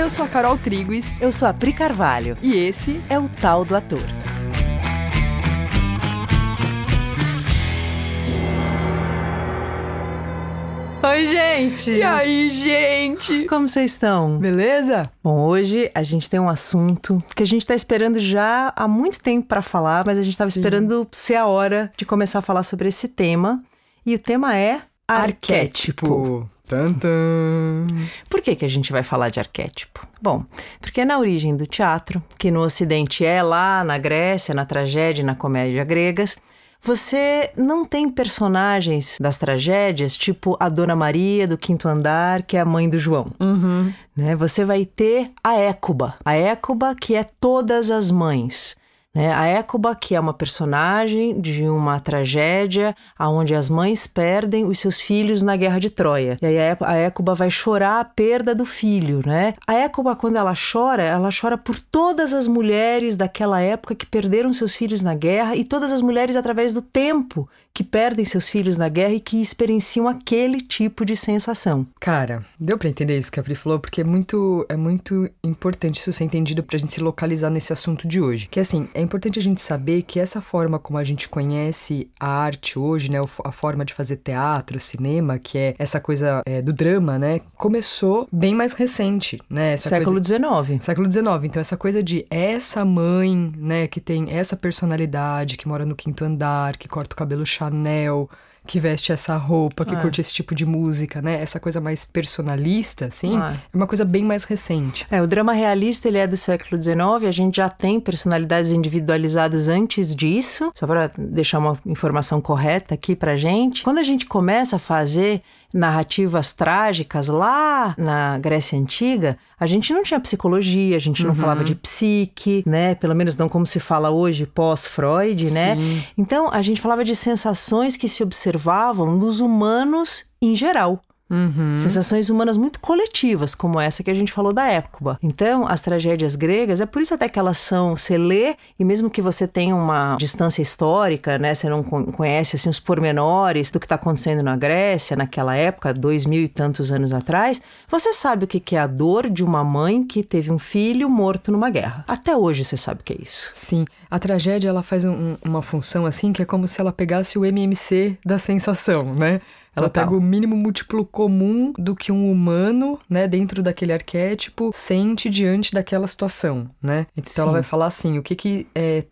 Eu sou a Carol Triguis. Eu sou a Pri Carvalho. E esse é o Tal do Ator. Oi, gente! E aí, gente? Como vocês estão? Beleza? Bom, hoje a gente tem um assunto que a gente tá esperando já há muito tempo pra falar, mas a gente tava esperando ser a hora de começar a falar sobre esse tema. E o tema é arquétipo. Tantã. Por que a gente vai falar de arquétipo? Bom, porque na origem do teatro, que no Ocidente é lá na Grécia, na tragédia e na comédia gregas, você não tem personagens das tragédias, tipo a Dona Maria do Quinto Andar, que é a mãe do João. Uhum. Né? Você vai ter a Hécuba que é todas as mães. Né? A Hécuba, que é uma personagem de uma tragédia onde as mães perdem os seus filhos na Guerra de Troia. E aí a Hécuba vai chorar a perda do filho, né? A Hécuba, quando ela chora por todas as mulheres daquela época que perderam seus filhos na guerra e todas as mulheres através do tempo que perdem seus filhos na guerra e que experienciam aquele tipo de sensação. Cara, deu pra entender isso que a Pri falou, porque é muito importante isso ser entendido pra gente se localizar nesse assunto de hoje. Que assim, é importante a gente saber que essa forma como a gente conhece a arte hoje, né, a forma de fazer teatro, cinema, que é essa coisa do drama, né, começou bem mais recente, né? Século XIX. Século XIX. Então essa coisa de essa mãe, né, que tem essa personalidade, que mora no quinto andar, que corta o cabelo Chanel, que veste essa roupa, que curte esse tipo de música, né? Essa coisa mais personalista, assim, é uma coisa bem mais recente. O drama realista, ele é do século XIX, a gente já tem personalidades individualizadas antes disso, só para deixar uma informação correta aqui pra gente. Quando a gente começa a fazer narrativas trágicas lá na Grécia Antiga, a gente não tinha psicologia, a gente não falava de psique, né? Pelo menos não como se fala hoje, pós-Freud, né? Então, a gente falava de sensações que se observavam nos humanos em geral. Sensações humanas muito coletivas, como essa que a gente falou da Hécuba. Então, as tragédias gregas, é por isso até que elas são, você lê, e mesmo que você tenha uma distância histórica, né, você não conhece assim, os pormenores do que está acontecendo na Grécia, naquela época, 2000 e tantos anos atrás, você sabe o que é a dor de uma mãe que teve um filho morto numa guerra. Até hoje você sabe o que é isso. Sim, a tragédia ela faz uma função assim, que é como se ela pegasse o MMC da sensação, né? Ela pega o mínimo múltiplo comum do que um humano, né, dentro daquele arquétipo, sente diante daquela situação, né? Então ela vai falar assim, o que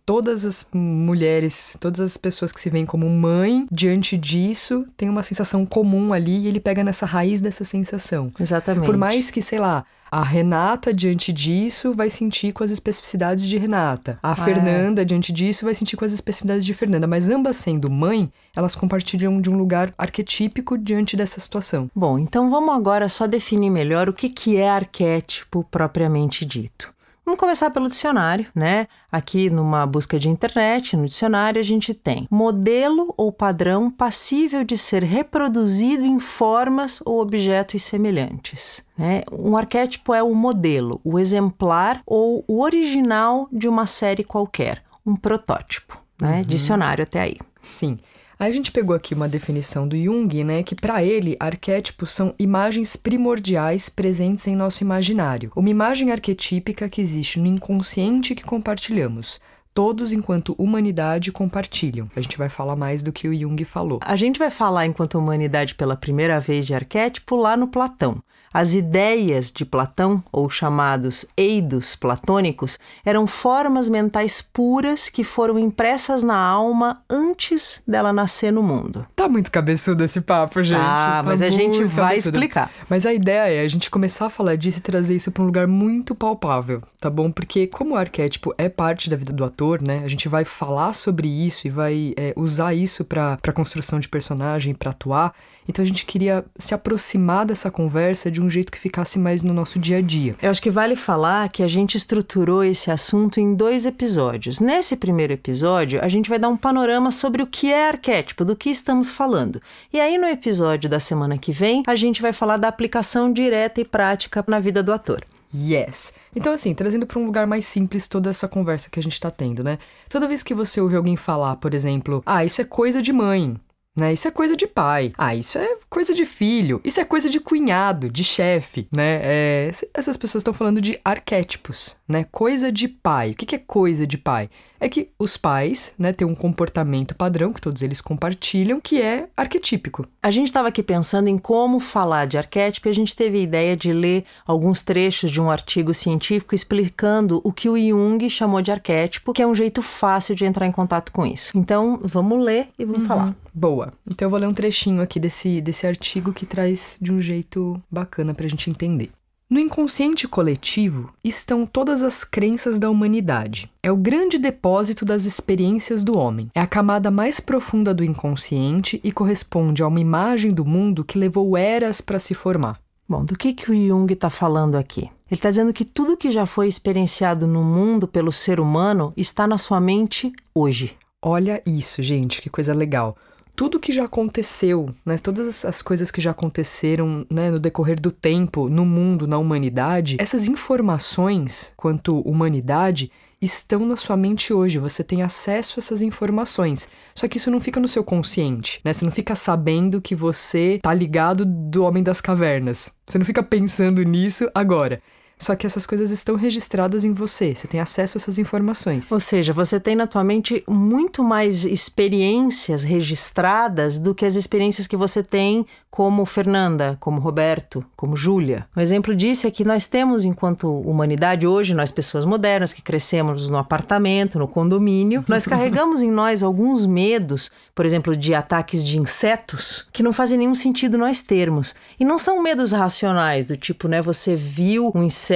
todas as mulheres, todas as pessoas que se veem como mãe, diante disso, tem uma sensação comum ali e ele pega nessa raiz dessa sensação. Exatamente. Por mais que, sei lá, a Renata, diante disso, vai sentir com as especificidades de Renata. A Fernanda, diante disso, vai sentir com as especificidades de Fernanda. Mas ambas sendo mãe, elas compartilham de um lugar arquetípico diante dessa situação. Bom, então vamos agora só definir melhor o que é arquétipo propriamente dito. Vamos começar pelo dicionário, né? Aqui numa busca de internet, no dicionário, a gente tem modelo ou padrão passível de ser reproduzido em formas ou objetos semelhantes. Né? Um arquétipo é o modelo, o exemplar ou o original de uma série qualquer, um protótipo. Né? Dicionário até aí. Sim. Aí a gente pegou aqui uma definição do Jung, né, que para ele, arquétipos são imagens primordiais presentes em nosso imaginário. Uma imagem arquetípica que existe no inconsciente que compartilhamos. Todos, enquanto humanidade, compartilham. A gente vai falar mais do que o Jung falou. A gente vai falar, enquanto humanidade, pela primeira vez de arquétipo lá no Platão. As ideias de Platão, ou chamados eidos platônicos, eram formas mentais puras que foram impressas na alma antes dela nascer no mundo. Tá muito cabeçudo esse papo, gente. Mas a gente vai explicar. Mas a ideia é a gente começar a falar disso e trazer isso para um lugar muito palpável, tá bom? Porque como o arquétipo é parte da vida do ator, né? A gente vai falar sobre isso e vai usar isso para construção de personagem, para atuar. Então a gente queria se aproximar dessa conversa de um jeito que ficasse mais no nosso dia a dia. Eu acho que vale falar que a gente estruturou esse assunto em 2 episódios. Nesse primeiro episódio, a gente vai dar um panorama sobre o que é arquétipo, do que estamos falando. E aí no episódio da semana que vem, a gente vai falar da aplicação direta e prática na vida do ator. Yes! Então assim, trazendo para um lugar mais simples toda essa conversa que a gente tá tendo, né? Toda vez que você ouve alguém falar, por exemplo, isso é coisa de mãe, né? Isso é coisa de pai. Ah, isso é coisa de filho. Isso é coisa de cunhado, de chefe, né? Essas pessoas estão falando de arquétipos, né? Coisa de pai. O que é coisa de pai? É que os pais, né, têm um comportamento padrão que todos eles compartilham, que é arquetípico. A gente estava aqui pensando em como falar de arquétipo e a gente teve a ideia de ler alguns trechos de um artigo científico explicando o que o Jung chamou de arquétipo, que é um jeito fácil de entrar em contato com isso. Então, vamos ler e vamos falar. Boa. Então eu vou ler um trechinho aqui desse artigo que traz de um jeito bacana pra gente entender. No inconsciente coletivo estão todas as crenças da humanidade. É o grande depósito das experiências do homem. É a camada mais profunda do inconsciente e corresponde a uma imagem do mundo que levou eras para se formar. Bom, do que o Jung está falando aqui? Ele está dizendo que tudo que já foi experienciado no mundo pelo ser humano está na sua mente hoje. Olha isso, gente, que coisa legal. Tudo que já aconteceu, né, todas as coisas que já aconteceram, né, no decorrer do tempo, no mundo, na humanidade, essas informações, quanto humanidade, estão na sua mente hoje. Você tem acesso a essas informações. Só que isso não fica no seu consciente, né? Você não fica sabendo que você tá ligado do Homem das Cavernas. Você não fica pensando nisso agora. Só que essas coisas estão registradas em você. Você tem acesso a essas informações. Ou seja, você tem na tua mente muito mais experiências registradas do que as experiências que você tem como Fernanda, como Roberto, como Júlia. Um exemplo disso é que nós temos, enquanto humanidade, hoje, nós pessoas modernas que crescemos no apartamento, no condomínio, nós carregamos em nós alguns medos, por exemplo, de ataques de insetos, que não fazem nenhum sentido nós termos. E não são medos racionais, do tipo, né, você viu um inseto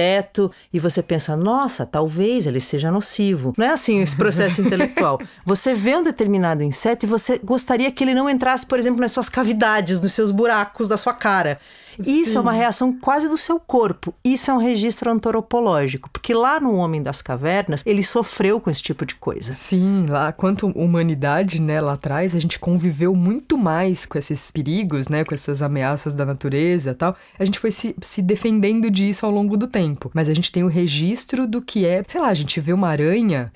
e você pensa, nossa, talvez ele seja nocivo. Não é assim esse processo intelectual. Você vê um determinado inseto e você gostaria que ele não entrasse, por exemplo, nas suas cavidades, nos seus buracos da sua cara. Isso é uma reação quase do seu corpo. Isso é um registro antropológico, porque lá no Homem das Cavernas, ele sofreu com esse tipo de coisa. Sim, lá, quanto humanidade, né, lá atrás, a gente conviveu muito mais com esses perigos, né, com essas ameaças da natureza e tal. A gente foi se defendendo disso ao longo do tempo. Mas a gente tem o registro do que é, sei lá, a gente vê uma aranha,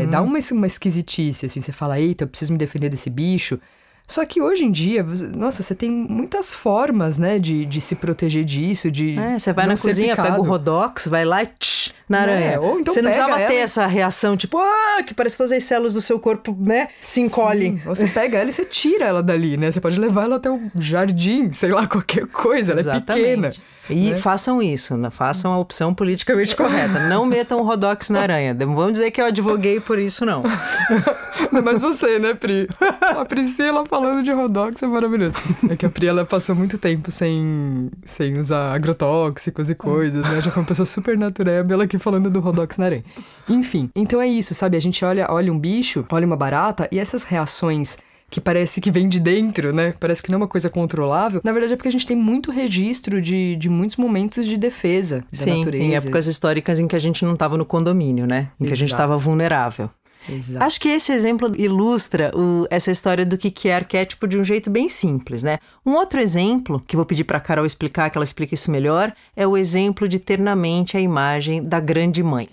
dá uma esquisitice, assim, você fala, eita, eu preciso me defender desse bicho. Só que hoje em dia, nossa, você tem muitas formas, né, de se proteger disso, de você vai na cozinha, picado. Pega o Rodox, vai lá e na aranha. Ou então você não precisava ela ter essa reação, tipo, que parece que todas as células do seu corpo, né, se encolhem. Sim. Ou você pega ela e você tira ela dali, né? Você pode levar ela até o jardim, sei lá, qualquer coisa, ela é pequena. E façam isso, né? Façam a opção politicamente correta. Não metam o Rodox na aranha. Vamos dizer que eu advoguei por isso, não. Mas você, né, Pri? A Priscila falando de Rodox é maravilhoso. É que a Pri, ela passou muito tempo sem usar agrotóxicos e coisas, né? Já foi uma pessoa super natureba, ela aqui falando do Rodox na aranha. Enfim, então é isso, sabe? A gente olha um bicho, olha uma barata, e essas reações que parece que vem de dentro, né? Parece que não é uma coisa controlável. Na verdade é porque a gente tem muito registro de muitos momentos de defesa da natureza. Em épocas históricas em que a gente não estava no condomínio, né? Em que a gente estava vulnerável. Exato. Acho que esse exemplo ilustra essa história do que é arquétipo de um jeito bem simples, né? Um outro exemplo, que vou pedir para a Carol explicar, que ela explica isso melhor, é o exemplo de ter na mente a imagem da grande mãe.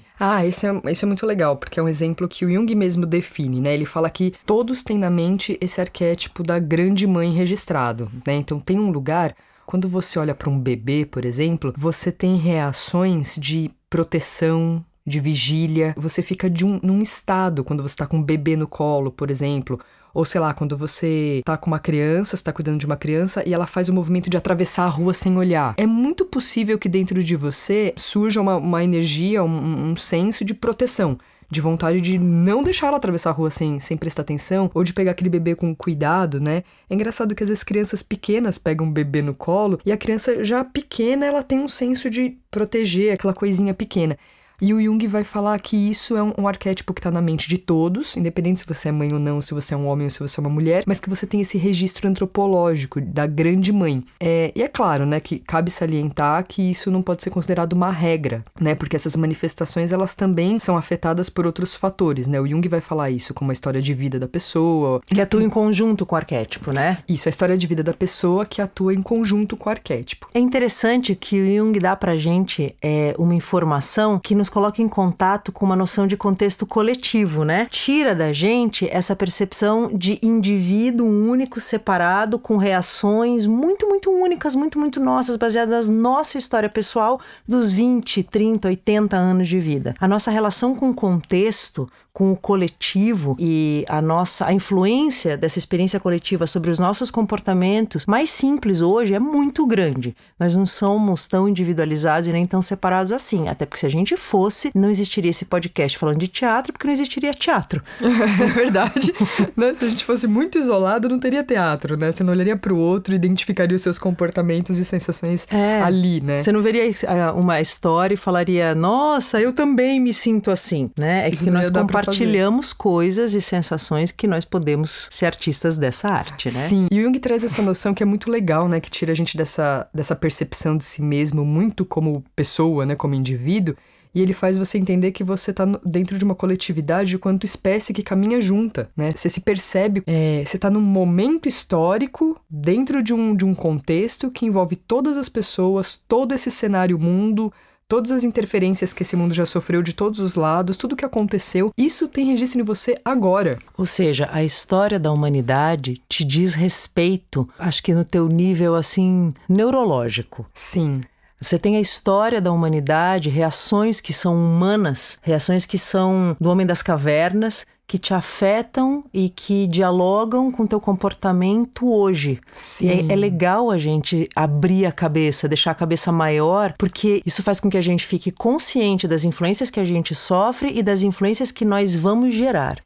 Isso é muito legal, porque é um exemplo que o Jung mesmo define, né? Ele fala que todos têm na mente esse arquétipo da grande mãe registrado, né? Então tem um lugar, quando você olha para um bebê, por exemplo, você tem reações de proteção, de vigília, você fica num estado quando você tá com um bebê no colo, por exemplo, ou sei lá, quando você tá com uma criança, você tá cuidando de uma criança e ela faz o movimento de atravessar a rua sem olhar. É muito possível que dentro de você surja uma energia, um senso de proteção, de vontade de não deixar ela atravessar a rua sem prestar atenção, ou de pegar aquele bebê com cuidado, né? É engraçado que às vezes crianças pequenas pegam um bebê no colo e a criança já pequena, ela tem um senso de proteger aquela coisinha pequena. E o Jung vai falar que isso é um arquétipo que está na mente de todos, independente se você é mãe ou não, se você é um homem ou se você é uma mulher, mas que você tem esse registro antropológico da grande mãe. E é claro, né, que cabe salientar que isso não pode ser considerado uma regra, né, porque essas manifestações, elas também são afetadas por outros fatores, né, o Jung vai falar isso como a história de vida da pessoa. Que atua em conjunto com o arquétipo, né? Isso, a história de vida da pessoa que atua em conjunto com o arquétipo. É interessante que o Jung dá pra gente uma informação que nos nos coloca em contato com uma noção de contexto coletivo, né? Tira da gente essa percepção de indivíduo único, separado, com reações muito, muito únicas, muito, muito nossas, baseadas na nossa história pessoal dos 20, 30, 80 anos de vida. A nossa relação com o contexto, com o coletivo e a influência dessa experiência coletiva sobre os nossos comportamentos mais simples hoje é muito grande. Nós não somos tão individualizados e nem tão separados assim. Até porque se a gente fosse, não existiria esse podcast falando de teatro, porque não existiria teatro. É verdade. Né? Se a gente fosse muito isolado, não teria teatro, né? Você não olharia para o outro e identificaria os seus comportamentos e sensações ali, né? Você não veria uma história e falaria, nossa, eu também me sinto assim, né? É que nós compartilhamos coisas e sensações que nós podemos ser artistas dessa arte, né? Sim, e o Jung traz essa noção que é muito legal, né? Que tira a gente dessa percepção de si mesmo muito como pessoa, né? Como indivíduo. E ele faz você entender que você está dentro de uma coletividade enquanto espécie que caminha junta, né? Você se percebe, você está num momento histórico, dentro de um contexto que envolve todas as pessoas, todo esse cenário mundo, todas as interferências que esse mundo já sofreu de todos os lados, tudo que aconteceu, isso tem registro em você agora. Ou seja, a história da humanidade te diz respeito, acho que no teu nível, assim, neurológico. Sim. Você tem a história da humanidade, reações que são humanas, reações que são do homem das cavernas, que te afetam e que dialogam com o teu comportamento hoje. Sim. E é legal a gente abrir a cabeça, deixar a cabeça maior, porque isso faz com que a gente fique consciente das influências que a gente sofre e das influências que nós vamos gerar.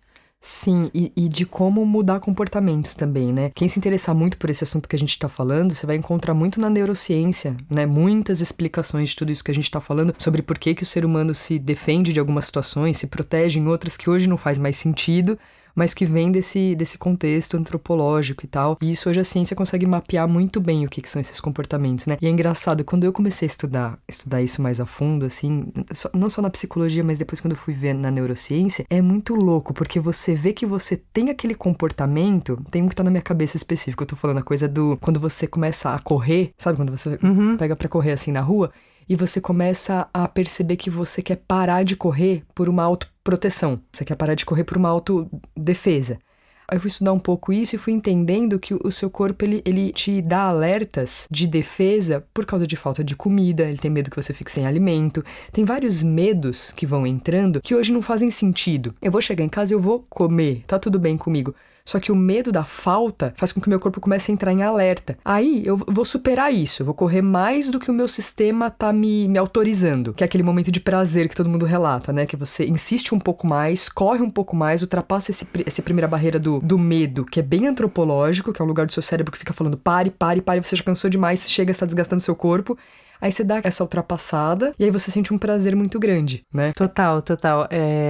Sim, e de como mudar comportamentos também, né? Quem se interessar muito por esse assunto que a gente tá falando, você vai encontrar muito na neurociência, né? Muitas explicações de tudo isso que a gente tá falando, sobre por que o ser humano se defende de algumas situações, se protege em outras que hoje não faz mais sentido, mas que vem desse contexto antropológico e tal. E isso hoje a ciência consegue mapear muito bem o que são esses comportamentos, né? E é engraçado, quando eu comecei a estudar isso mais a fundo, assim, não só na psicologia, mas depois quando eu fui ver na neurociência, é muito louco, porque você vê que você tem aquele comportamento, tem um que tá na minha cabeça específico, eu tô falando a coisa do, quando você começa a correr, sabe? Quando você pega pra correr assim na rua, e você começa a perceber que você quer parar de correr por uma autoproteção. Você quer parar de correr por uma autodefesa. Aí eu fui estudar um pouco isso e fui entendendo que o seu corpo, ele te dá alertas de defesa por causa de falta de comida, ele tem medo que você fique sem alimento. Tem vários medos que vão entrando que hoje não fazem sentido. Eu vou chegar em casa e eu vou comer, tá tudo bem comigo. Só que o medo da falta faz com que o meu corpo comece a entrar em alerta. Aí eu vou superar isso, eu vou correr mais do que o meu sistema tá me autorizando. Que é aquele momento de prazer que todo mundo relata, né? Que você insiste um pouco mais, corre um pouco mais, ultrapassa essa primeira barreira do medo, que é bem antropológico, que é um lugar do seu cérebro que fica falando pare, você já cansou demais, chega, está desgastando seu corpo. Aí você dá essa ultrapassada e aí você sente um prazer muito grande, né? Total.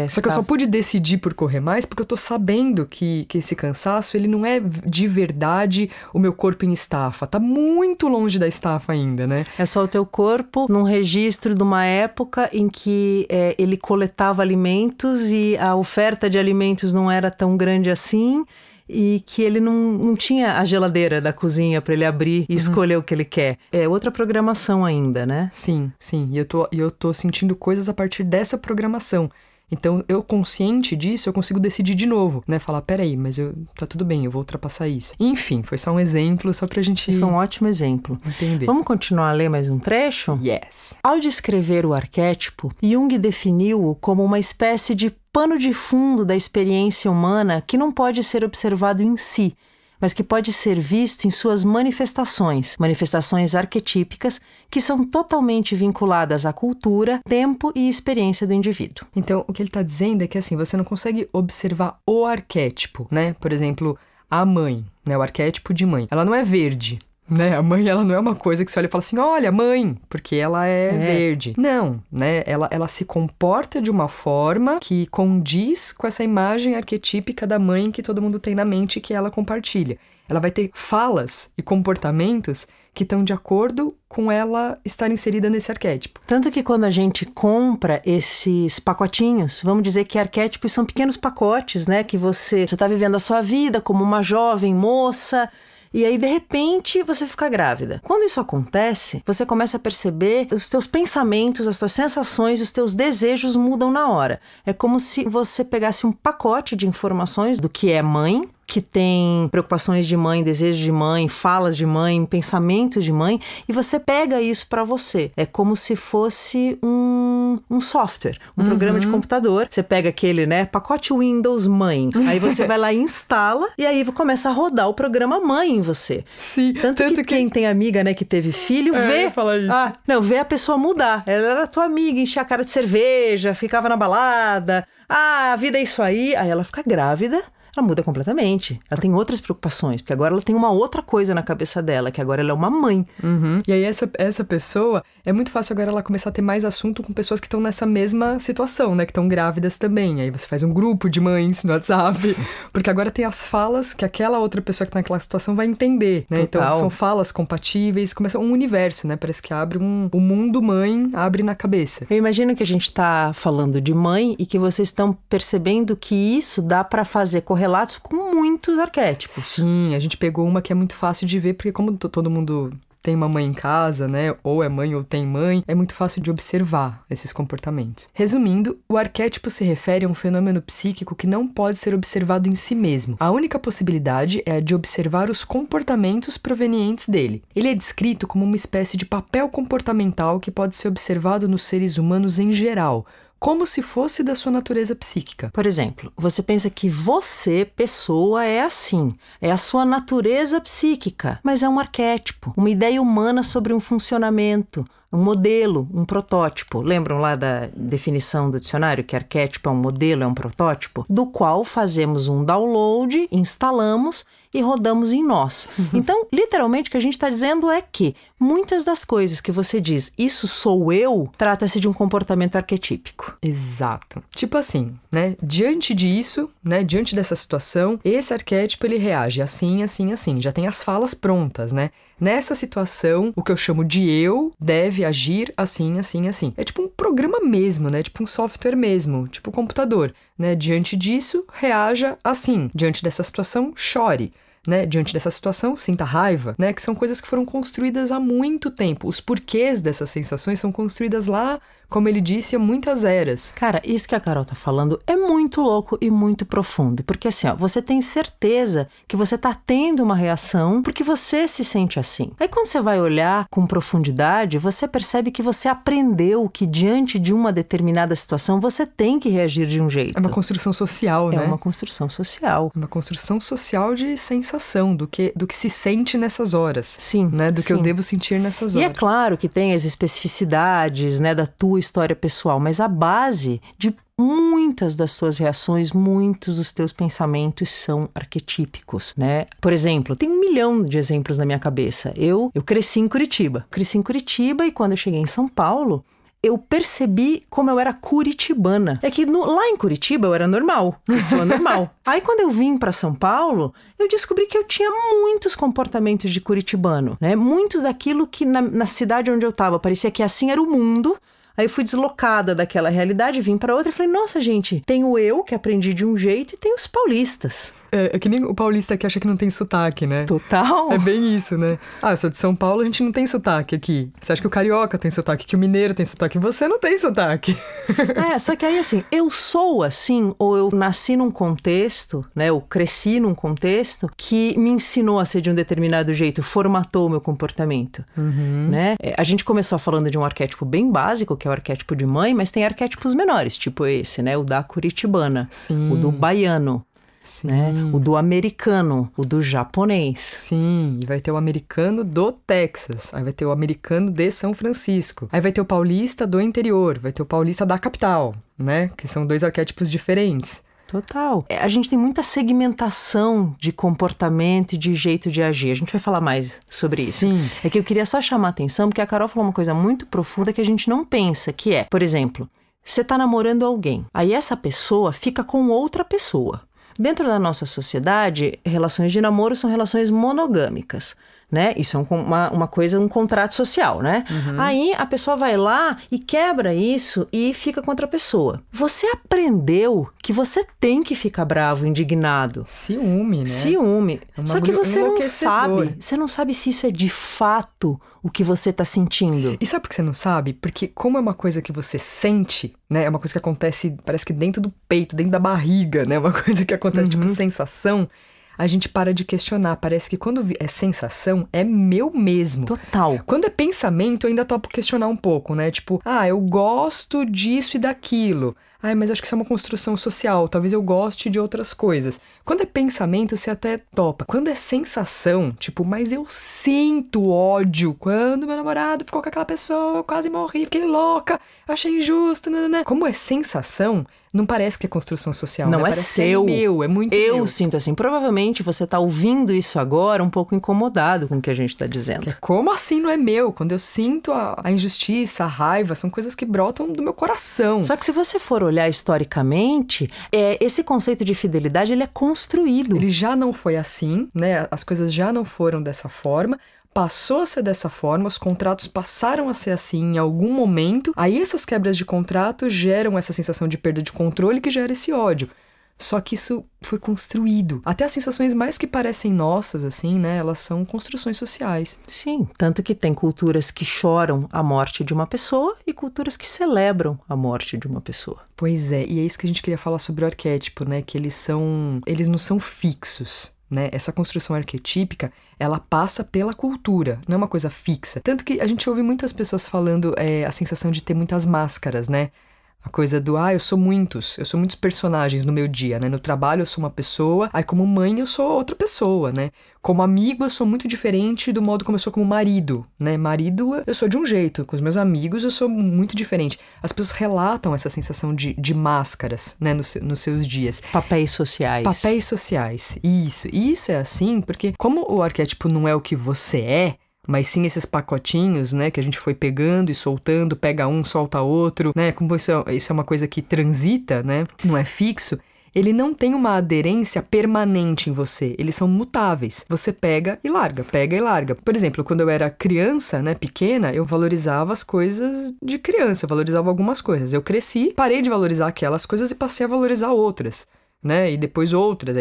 Só que eu só pude decidir por correr mais porque eu tô sabendo que esse cansaço, ele não é de verdade o meu corpo em estafa. Tá muito longe da estafa ainda, né? É só o teu corpo num registro de uma época em que ele coletava alimentos e a oferta de alimentos não era tão grande assim. E que ele não tinha a geladeira da cozinha para ele abrir e escolher o que ele quer. É outra programação ainda, né? Sim. E eu tô sentindo coisas a partir dessa programação. Então, eu consciente disso, eu consigo decidir de novo, né? Falar, peraí, mas tá tudo bem, eu vou ultrapassar isso. Enfim, foi só um exemplo, só pra gente... Foi um ótimo exemplo. Entender. Vamos continuar a ler mais um trecho? Yes. Ao descrever o arquétipo, Jung definiu-o como uma espécie de pano de fundo da experiência humana que não pode ser observado em si, mas que pode ser visto em suas manifestações arquetípicas que são totalmente vinculadas à cultura, tempo e experiência do indivíduo. Então, o que ele está dizendo é que, assim, você não consegue observar o arquétipo, né? Por exemplo, a mãe, né? O arquétipo de mãe. Ela não é verde, né? A mãe, ela não é uma coisa que você olha e fala assim, olha, mãe, porque ela é verde. Não, né? Ela se comporta de uma forma que condiz com essa imagem arquetípica da mãe que todo mundo tem na mente e que ela compartilha. Ela vai ter falas e comportamentos que estão de acordo com ela estar inserida nesse arquétipo. Tanto que quando a gente compra esses pacotinhos, vamos dizer que arquétipos são pequenos pacotes, né? Que você está vivendo a sua vida como uma jovem moça E aí, de repente, você fica grávida. Quando isso acontece, você começa a perceber os teus pensamentos, as tuas sensações, os teus desejos mudam na hora. É como se você pegasse um pacote de informações do que é mãe, que tem preocupações de mãe, desejos de mãe, falas de mãe, pensamentos de mãe, e você pega isso para você. É como se fosse um software, um programa de computador. Você pega aquele, né, pacote Windows mãe, aí você vai lá e instala, e aí começa a rodar o programa mãe em você. Sim. Tanto que quem tem amiga, né, que teve filho, vê a pessoa mudar. Ela era tua amiga, enchia a cara de cerveja, ficava na balada, a vida é isso aí. Aí ela fica grávida, ela muda completamente. Ela tem outras preocupações, porque agora ela tem uma outra coisa na cabeça dela, que agora ela é uma mãe. E aí essa pessoa, é muito fácil agora ela começar a ter mais assunto com pessoas que estão nessa mesma situação, né? Que estão grávidas também. Aí você faz um grupo de mães no WhatsApp, porque agora tem as falas que aquela outra pessoa que tá naquela situação vai entender, né? Total. Então são falas compatíveis, começa um universo, né? Parece que abre o mundo mãe, abre na cabeça. Eu imagino que a gente tá falando de mãe e que vocês estão percebendo que isso dá pra fazer relatos com muitos arquétipos. Sim, a gente pegou uma que é muito fácil de ver, porque como todo mundo tem uma mãe em casa, né, ou é mãe ou tem mãe, é muito fácil de observar esses comportamentos. Resumindo, o arquétipo se refere a um fenômeno psíquico que não pode ser observado em si mesmo. A única possibilidade é a de observar os comportamentos provenientes dele. Ele é descrito como uma espécie de papel comportamental que pode ser observado nos seres humanos em geral, como se fosse da sua natureza psíquica. Por exemplo, você pensa que você, pessoa, é assim. É a sua natureza psíquica, mas é um arquétipo, uma ideia humana sobre um funcionamento, um modelo, um protótipo. Lembram lá da definição do dicionário que arquétipo é um modelo, é um protótipo? Do qual fazemos um download, instalamos e rodamos em nós. Então, literalmente, o que a gente está dizendo é que muitas das coisas que você diz, isso sou eu, trata-se de um comportamento arquetípico. Exato. Tipo assim, né? Diante disso, né? Diante dessa situação, esse arquétipo ele reage assim, assim, assim. Já tem as falas prontas, né? Nessa situação, o que eu chamo de eu deve agir assim, assim, assim. É tipo um programa mesmo, né? Tipo um software mesmo, tipo um computador, né? Diante disso, reaja assim. Diante dessa situação, chore. Né? Diante dessa situação, sinta raiva, né? Que são coisas que foram construídas há muito tempo. Os porquês dessas sensações são construídas lá, como ele disse, há muitas eras. Cara, isso que a Carol tá falando é muito louco e muito profundo. Porque assim, ó, você tem certeza que você tá tendo uma reação porque você se sente assim. Aí quando você vai olhar com profundidade, você percebe que você aprendeu que diante de uma determinada situação, você tem que reagir de um jeito. É uma construção social, né? É uma construção social. Uma construção social de sensação, do que se sente nessas horas. Sim. Né? Do sim. que eu devo sentir nessas horas. E é claro que tem as especificidades, né, da tua história pessoal, mas a base de muitas das suas reações, muitos dos teus pensamentos são arquetípicos, né? Por exemplo, tem 1 milhão de exemplos na minha cabeça. Eu cresci em Curitiba. E quando eu cheguei em São Paulo, eu percebi como eu era curitibana. É que lá em Curitiba eu era normal, pessoa normal. Aí quando eu vim para São Paulo, eu descobri que eu tinha muitos comportamentos de curitibano, né? Muitos daquilo que na cidade onde eu tava parecia que assim era o mundo. Aí eu fui deslocada daquela realidade, vim para outra e falei, nossa gente, tem o eu que aprendi de um jeito e tem os paulistas. É que nem o paulista que acha que não tem sotaque, né? Total. É bem isso, né? Ah, eu sou de São Paulo, a gente não tem sotaque aqui. Você acha que o carioca tem sotaque, que o mineiro tem sotaque, você não tem sotaque. Só que aí assim, eu sou assim, ou eu nasci num contexto, né? Eu cresci num contexto que me ensinou a ser de um determinado jeito, formatou o meu comportamento, né? A gente começou falando de um arquétipo bem básico, que é o arquétipo de mãe, mas tem arquétipos menores, tipo esse, né? O da curitibana, Sim. o do baiano. Sim. Né? O do americano, o do japonês. Sim, e vai ter o americano do Texas, aí vai ter o americano de São Francisco, aí vai ter o paulista do interior, vai ter o paulista da capital, né? Que são 2 arquétipos diferentes. Total. A gente tem muita segmentação de comportamento e de jeito de agir. A gente vai falar mais sobre isso. Sim. É que eu queria só chamar a atenção, porque a Carol falou uma coisa muito profunda que a gente não pensa, que é, por exemplo, você tá namorando alguém, aí essa pessoa fica com outra pessoa. Dentro da nossa sociedade, relações de namoro são relações monogâmicas. né? Isso é uma coisa, um contrato social, né? Aí a pessoa vai lá e quebra isso e fica contra a pessoa. Você aprendeu que você tem que ficar bravo, indignado. Ciúme, né? Ciúme. Só que você não sabe se isso é de fato o que você tá sentindo. E sabe por que você não sabe? Porque como é uma coisa que você sente, né? É uma coisa que acontece, parece que dentro do peito, dentro da barriga, né? Uma coisa que acontece, tipo, sensação. A gente para de questionar. Parece que quando é sensação, é meu mesmo. Total. Quando é pensamento, eu ainda topo questionar um pouco, né? Tipo, eu gosto disso e daquilo. Mas acho que isso é uma construção social. Talvez eu goste de outras coisas. Quando é pensamento, você até topa. Quando é sensação, tipo, mas eu sinto ódio. Quando meu namorado ficou com aquela pessoa, eu quase morri, fiquei louca, achei injusto, né? Como é sensação, não parece que é construção social. Não, né? é parece seu. Que é meu, é muito meu. Eu sinto assim. Provavelmente você tá ouvindo isso agora um pouco incomodado com o que a gente tá dizendo. Como assim não é meu? Quando eu sinto a injustiça, a raiva, são coisas que brotam do meu coração. Só que se você for olhar historicamente, esse conceito de fidelidade, ele é construído. Ele já não foi assim, né? As coisas já não foram dessa forma. Passou a ser dessa forma, os contratos passaram a ser assim em algum momento. Aí essas quebras de contrato geram essa sensação de perda de controle que gera esse ódio. Só que isso foi construído. Até as sensações mais que parecem nossas, assim, né? Elas são construções sociais. Sim, tanto que tem culturas que choram a morte de uma pessoa e culturas que celebram a morte de uma pessoa. Pois é, e é isso que a gente queria falar sobre o arquétipo, né? Que eles não são fixos. Né? Essa construção arquetípica, ela passa pela cultura, não é uma coisa fixa. Tanto que a gente ouve muitas pessoas falando a sensação de ter muitas máscaras, né? A coisa do, eu sou muitos personagens no meu dia, né? No trabalho eu sou uma pessoa, aí como mãe eu sou outra pessoa, né? Como amigo eu sou muito diferente do modo como eu sou como marido, né? Marido eu sou de um jeito, com os meus amigos eu sou muito diferente. As pessoas relatam essa sensação de máscaras, né? Nos seus dias. Papéis sociais. Papéis sociais, isso é assim porque como o arquétipo não é o que você é, mas sim esses pacotinhos, né, que a gente foi pegando e soltando, pega um, solta outro, né, como isso é uma coisa que transita, né, não é fixo, ele não tem uma aderência permanente em você, eles são mutáveis. Você pega e larga. Por exemplo, quando eu era criança, né, pequena, eu valorizava as coisas de criança, eu valorizava algumas coisas. Eu cresci, parei de valorizar aquelas coisas e passei a valorizar outras. Né? E depois outras,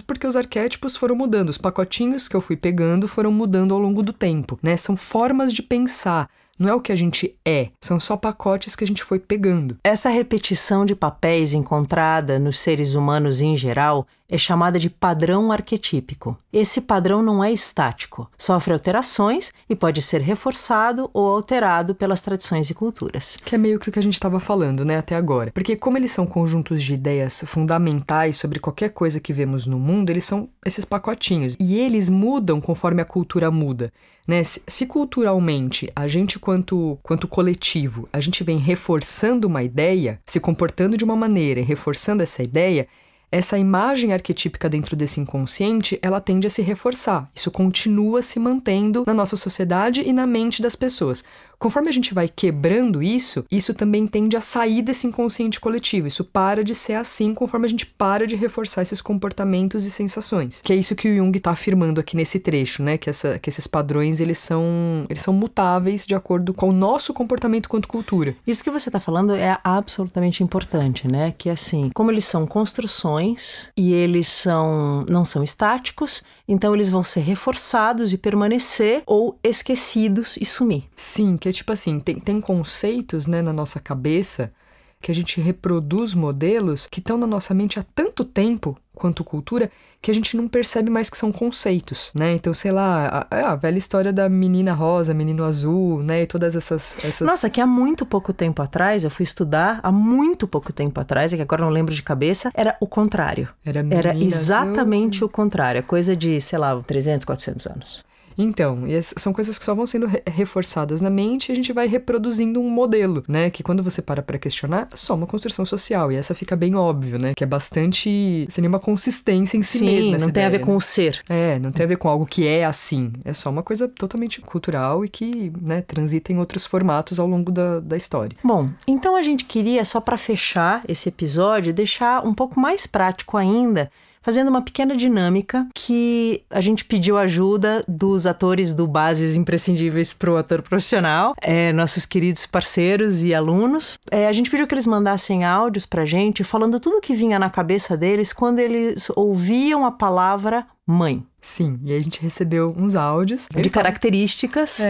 porque os arquétipos foram mudando, os pacotinhos que eu fui pegando foram mudando ao longo do tempo, né? São formas de pensar, não é o que a gente é, são só pacotes que a gente foi pegando. Essa repetição de papéis encontrada nos seres humanos em geral é chamada de padrão arquetípico. Esse padrão não é estático, sofre alterações e pode ser reforçado ou alterado pelas tradições e culturas. Que é meio que o que a gente estava falando, né, até agora. Porque como eles são conjuntos de ideias fundamentais sobre qualquer coisa que vemos no mundo, eles são esses pacotinhos. E eles mudam conforme a cultura muda. Né? Se culturalmente, a gente quanto coletivo, a gente vem reforçando uma ideia, se comportando de uma maneira e reforçando essa ideia, essa imagem arquetípica dentro desse inconsciente, ela tende a se reforçar. Isso continua se mantendo na nossa sociedade e na mente das pessoas. Conforme a gente vai quebrando isso também tende a sair desse inconsciente coletivo. Isso para de ser assim conforme a gente para de reforçar esses comportamentos e sensações. Que é isso que o Jung está afirmando aqui nesse trecho, né? Que esses padrões, eles são mutáveis de acordo com o nosso comportamento quanto cultura. Isso que você está falando é absolutamente importante, né? Que assim, como eles são construções e eles não são estáticos, então eles vão ser reforçados e permanecer ou esquecidos e sumir. Sim, que é tipo assim, tem conceitos, né, na nossa cabeça que a gente reproduz modelos que estão na nossa mente há tanto tempo quanto cultura que a gente não percebe mais que são conceitos, né? Então, sei lá, a velha história da menina rosa, menino azul, né? E todas essas... Nossa, que há muito pouco tempo atrás, eu fui estudar, há muito pouco tempo atrás, é que agora não lembro de cabeça, era o contrário. Era exatamente o contrário, coisa de, sei lá, 300, 400 anos. Então, são coisas que só vão sendo reforçadas na mente e a gente vai reproduzindo um modelo, né? Que quando você para questionar, é só uma construção social. E essa fica bem óbvio, né? Que é bastante... sem nenhuma consistência em si mesma. Sim, não tem a ver com o ser. Não tem a ver com algo que é assim. É só uma coisa totalmente cultural e que, né, transita em outros formatos ao longo da história. Bom, então a gente queria, só para fechar esse episódio, deixar um pouco mais prático ainda, fazendo uma pequena dinâmica que a gente pediu ajuda dos atores do Bases Imprescindíveis para o Ator Profissional, nossos queridos parceiros e alunos. A gente pediu que eles mandassem áudios pra gente falando tudo o que vinha na cabeça deles quando eles ouviam a palavra mãe. Sim, e aí a gente recebeu uns áudios. De características.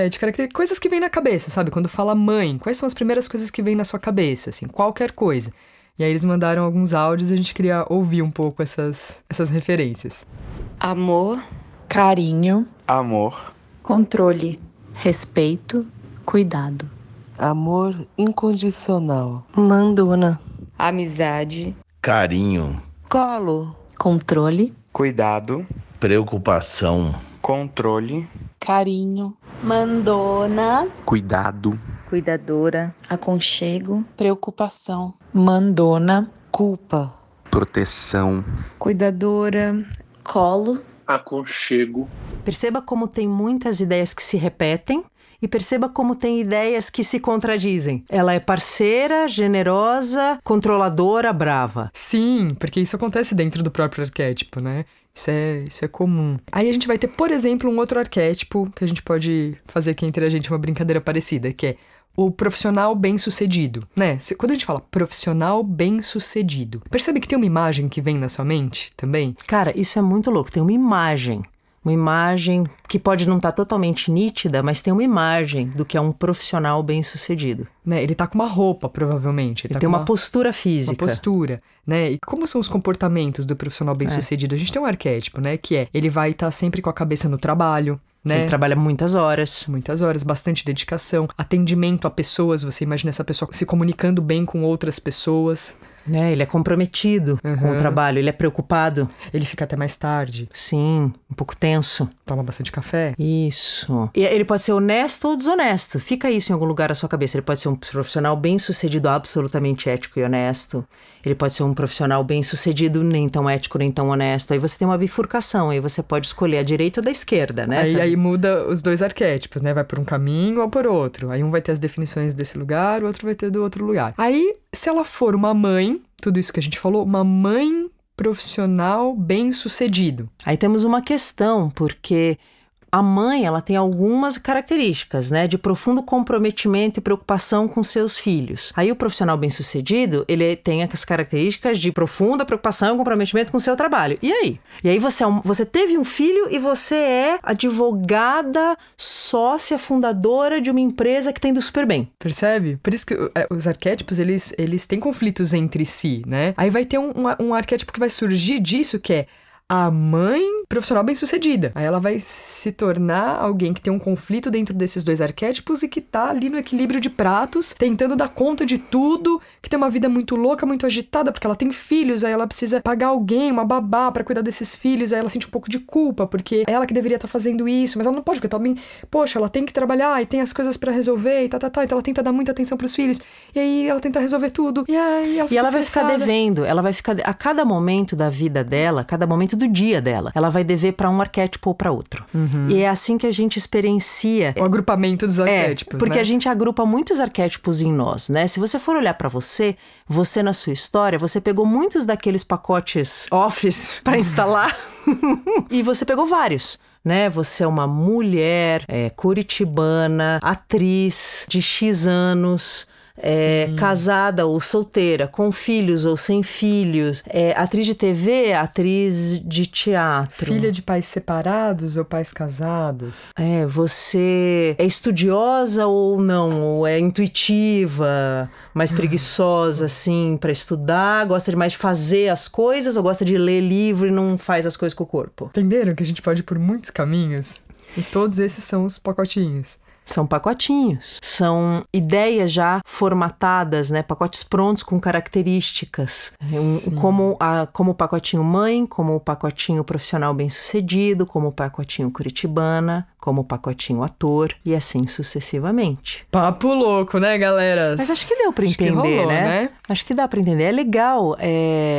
Coisas que vêm na cabeça, sabe? Quando fala mãe, quais são as primeiras coisas que vêm na sua cabeça, assim, qualquer coisa. E aí eles mandaram alguns áudios e a gente queria ouvir um pouco essas referências. Amor, carinho, amor, controle, respeito, cuidado. Amor incondicional, mandona, amizade, carinho, colo, controle, cuidado, preocupação, controle, carinho, mandona, cuidado, cuidadora, aconchego, preocupação, mandona, culpa, proteção, cuidadora, colo, aconchego. Perceba como tem muitas ideias que se repetem e perceba como tem ideias que se contradizem. Ela é parceira, generosa, controladora, brava. Sim, porque isso acontece dentro do próprio arquétipo, né? Isso é comum. Aí a gente vai ter, por exemplo, um outro arquétipo que a gente pode fazer aqui entre a gente uma brincadeira parecida, que é o profissional bem-sucedido, né? Quando a gente fala profissional bem-sucedido, percebe que tem uma imagem que vem na sua mente também? Cara, isso é muito louco. Tem uma imagem que pode não estar totalmente nítida, mas tem uma imagem do que é um profissional bem-sucedido. Né? Ele tá com uma roupa, provavelmente. Ele tem uma postura física. Uma postura, né? E como são os comportamentos do profissional bem-sucedido? A gente tem um arquétipo, né? Que é, ele vai estar sempre com a cabeça no trabalho, né? Ele trabalha muitas horas. Muitas horas, bastante dedicação. Atendimento a pessoas, você imagina essa pessoa se comunicando bem com outras pessoas. Ele é comprometido com o trabalho, ele é preocupado. Ele fica até mais tarde. Sim, um pouco tenso. Toma bastante café. Isso. E ele pode ser honesto ou desonesto. Fica isso em algum lugar na sua cabeça. Ele pode ser um profissional bem-sucedido, absolutamente ético e honesto. Ele pode ser um profissional bem-sucedido, nem tão ético, nem tão honesto. Aí você tem uma bifurcação, aí você pode escolher a direita ou da esquerda, né? Aí muda os dois arquétipos, né? Vai por um caminho ou por outro. Aí um vai ter as definições desse lugar, o outro vai ter do outro lugar. Aí, se ela for uma mãe, tudo isso que a gente falou, uma mãe profissional bem-sucedido. Aí temos uma questão, porque a mãe, ela tem algumas características, né, de profundo comprometimento e preocupação com seus filhos. Aí o profissional bem-sucedido, ele tem as características de profunda preocupação e comprometimento com o seu trabalho. E aí? E aí você teve um filho e você é advogada, sócia, fundadora de uma empresa que tem ido super bem. Percebe? Por isso que os arquétipos, eles têm conflitos entre si, né? Aí vai ter um arquétipo que vai surgir disso, que é a mãe profissional bem-sucedida. Aí ela vai se tornar alguém que tem um conflito dentro desses dois arquétipos e que tá ali no equilíbrio de pratos, tentando dar conta de tudo, que tem uma vida muito louca, muito agitada, porque ela tem filhos, aí ela precisa pagar alguém, uma babá pra cuidar desses filhos, aí ela sente um pouco de culpa, porque é ela que deveria estar fazendo isso, mas ela não pode, porque também, poxa, ela tem que trabalhar e tem as coisas pra resolver e então ela tenta dar muita atenção pros filhos, e aí ela tenta resolver tudo, e aí ela vai ficar devendo, ela vai ficar, a cada momento da vida dela, cada momento do dia dela, ela vai dever para um arquétipo ou para outro. E é assim que a gente experiencia o agrupamento dos arquétipos, porque né? a gente agrupa muitos arquétipos em nós, né? Se você for olhar para você na sua história, você pegou muitos daqueles pacotes Office para instalar e você pegou vários. Né? Você é uma mulher curitibana, atriz de X anos, casada ou solteira, com filhos ou sem filhos, atriz de TV, atriz de teatro. Filha de pais separados ou pais casados. Você é estudiosa ou não, ou é intuitiva, mais preguiçosa, assim, para estudar, gosta demais de fazer as coisas ou gosta de ler livro e não faz as coisas com o corpo. Entenderam que a gente pode ir por muitos caminhos? E todos esses são os pacotinhos. São pacotinhos, são ideias já formatadas, né? Pacotes prontos com características, como o pacotinho mãe, como o pacotinho profissional bem-sucedido, como o pacotinho curitibana, como o pacotinho ator e assim sucessivamente. Papo louco, né, galera? Mas acho que deu pra entender, rolou, né? Acho que dá pra entender. É legal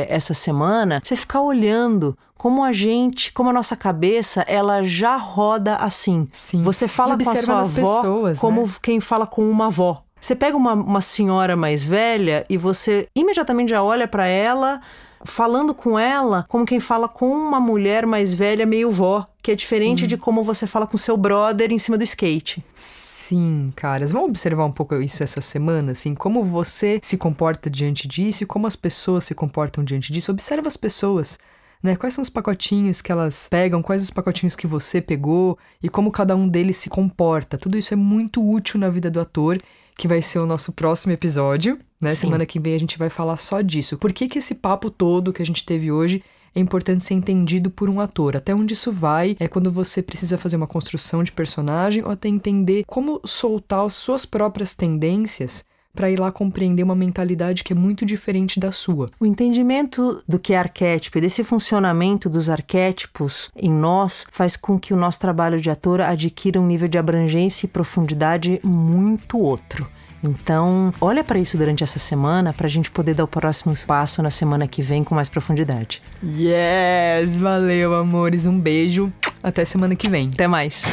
essa semana você ficar olhando como a nossa cabeça, ela já roda assim. Sim. Você fala com a sua avó pessoas, como né? Quem fala com uma avó. Você pega uma senhora mais velha e você imediatamente já olha para ela falando com ela como quem fala com uma mulher mais velha, meio vó, que é diferente de como você fala com seu brother em cima do skate. Sim, caras. Vamos observar um pouco isso essa semana, assim, como você se comporta diante disso e como as pessoas se comportam diante disso. Observa as pessoas, né? Quais são os pacotinhos que elas pegam, quais os pacotinhos que você pegou e como cada um deles se comporta. Tudo isso é muito útil na vida do ator, que vai ser o nosso próximo episódio, né? Sim. Semana que vem a gente vai falar só disso. Por que esse papo todo que a gente teve hoje é importante ser entendido por um ator? Até onde isso vai é quando você precisa fazer uma construção de personagem ou até entender como soltar as suas próprias tendências para ir lá compreender uma mentalidade que é muito diferente da sua. O entendimento do que é arquétipo e desse funcionamento dos arquétipos em nós faz com que o nosso trabalho de ator adquira um nível de abrangência e profundidade muito outro. Então, olha para isso durante essa semana para a gente poder dar o próximo passo na semana que vem com mais profundidade. Yes! Valeu, amores. Um beijo. Até semana que vem. Até mais!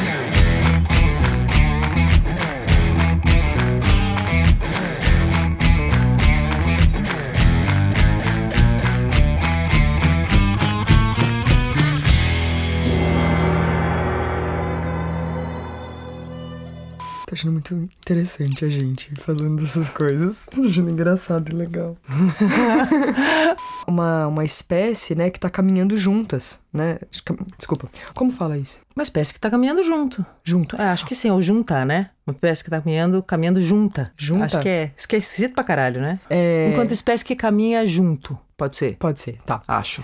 Tô achando muito interessante a gente falando dessas coisas. Tô achando engraçado e legal. uma espécie, né, que tá caminhando juntas, né? Desculpa. Como fala isso? Uma espécie que tá caminhando junto. Junto. Acho que sim, ou juntar, né? Uma espécie que tá caminhando junta. Junta? Acho que é esquisito pra caralho, né? É... Enquanto espécie que caminha junto. Pode ser? Pode ser, tá. Acho.